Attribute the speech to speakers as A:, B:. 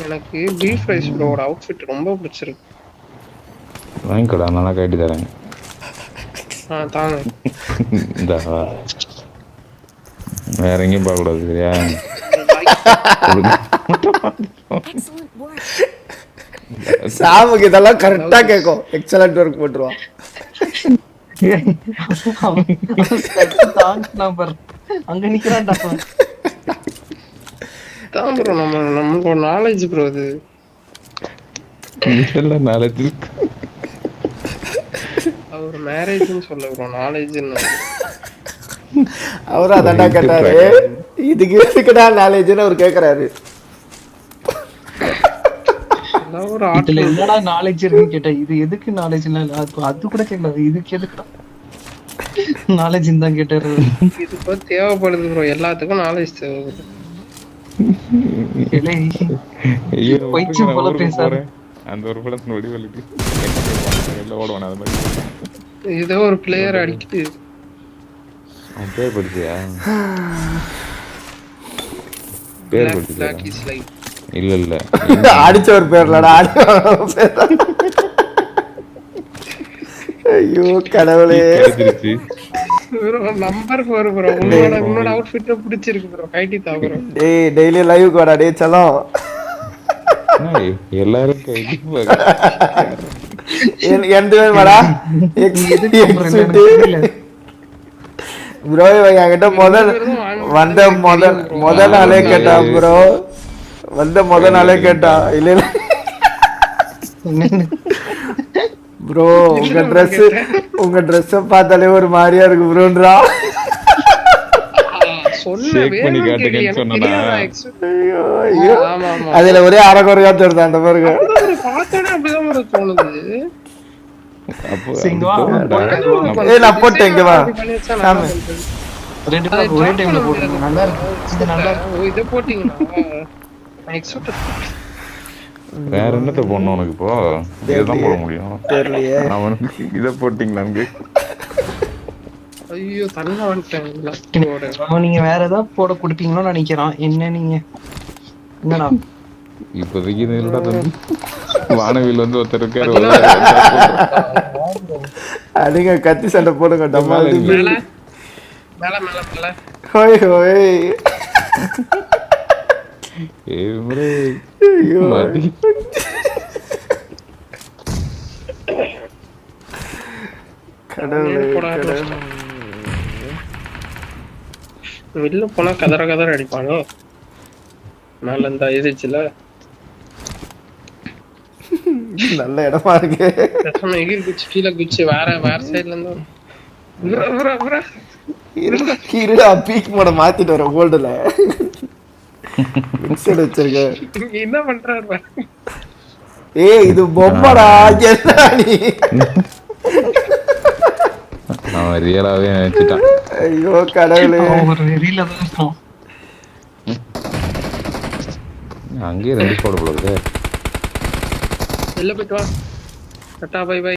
A: எனக்கு beef rice ப்ரோட outfit ரொம்ப பிடிச்சிருக்கு.
B: வாங்கிக்கோடா, நல்லா கட்டி தரேன்.
A: தாங்க.
B: இந்த வேற எங்கேயும் பார்க்கக்கூடாது சரியா?
C: சாமுக்கு இதெல்லாம் கரெக்டா கேட்கும். எக்ஸலண்ட் ஒர்க் போட்டுருவான்.
D: அங்க நிக்கிறான்டா.
A: தான் ப்ரோ நம்மளோட நாலேஜ் ப்ரோ அது.
B: இதெல்லாம் நாலேஜ் இருக்கு.
A: அவர் மேரேஜ்னு சொல்ல ப்ரோ, நாலேஜ்னு.
C: அவரும் அதான்டா கேட்டாரு. இதுக்கு எதுக்குடா நாலேஜ்னு அவர் கேக்குறாரு.
D: இதுல என்னடா நாலேஜ் இருக்குன்னு கேட்டா, இது எதுக்கு நாலேஜ் அது கூட கேட்கல. இதுக்கு எதுக்குடா நாலேஜ் தான் கேட்டாரு.
A: இது இப்போ தேவைப்படுது ப்ரோ, எல்லாத்துக்கும் நாலேஜ் தேவைப்படுது.
D: போல பேசாரு.
B: அந்த ஒரு படத்துல வடிவலுக்கு ஓடுவான அது மாதிரி.
A: ஏதோ ஒரு பிளேயர் அடிக்கிட்டு
B: பேர் படிச்சியா? பேர் படிச்சியா? இல்ல இல்ல,
C: அடிச்ச ஒரு பேர்லடா. ஐயோ கடவுளே.
A: Number 4 bro. உன்னோட அவுட்ஃபிட் பிடிச்சிருக்கு ப்ரோ. கைட்டி தா ப்ரோ.
C: டேய் டெய்லி லைவ் கோடா டேய் செல்லம்.
B: எல்லாரும் கைட்டி
C: எந்த வேடா ப்ரோ. என்கிட்ட முதல் நாளே கேட்டா ப்ரோ. முதல் நாளே கேட்டா. இல்ல இல்ல ப்ரோ, உங்க ட்ரெஸ் பார்த்தாலே ஒரு மாதிரியா இருக்கு ப்ரோன்றா. அதுல ஒரே அரைக்குறையா தெரியுது அந்த பாருங்க. நான் போட்டேன் இங்க வா.
B: வேற என்னத்த போடணும் உனக்கு? இப்போ இதுதான் போட முடியும்.
C: தெரியலையே.
B: அவனுக்கு இதை போட்டீங்களா?
A: ஐயோ தள்ள வந்துட்டேன்.
D: நீங்க வேற ஏதாவது போட கொடுப்பீங்களோன்னு நினைக்கிறான். என்ன நீங்க என்னடா
B: இப்போதைக்கு வானவில் வந்து ஒருத்தர் இருக்காரு.
C: அடிங்க கத்தி சண்டை போடுங்க.
A: வெளில போனா கதற அடிப்பானோ மேல இருந்தா எதிர்ச்சுல.
C: நல்ல இடமா இருக்கு.
A: எகிரி குச்சி கீழே குச்சி வேற சைட்ல இருந்து
C: பீக் மோட மாத்திட்டு வர கோல்டுல வச்சிருக்க.
A: என்ன பண்றாரு?
C: ஏய் இது பொம்மடா.
B: அவன் ரியலாவே நினைச்சிட்டான்.
C: ஐயோ கடவுளே.
B: அங்கேயே 2 போட போடுது.
A: வெளில போயிட்டு வா. Tata bye by.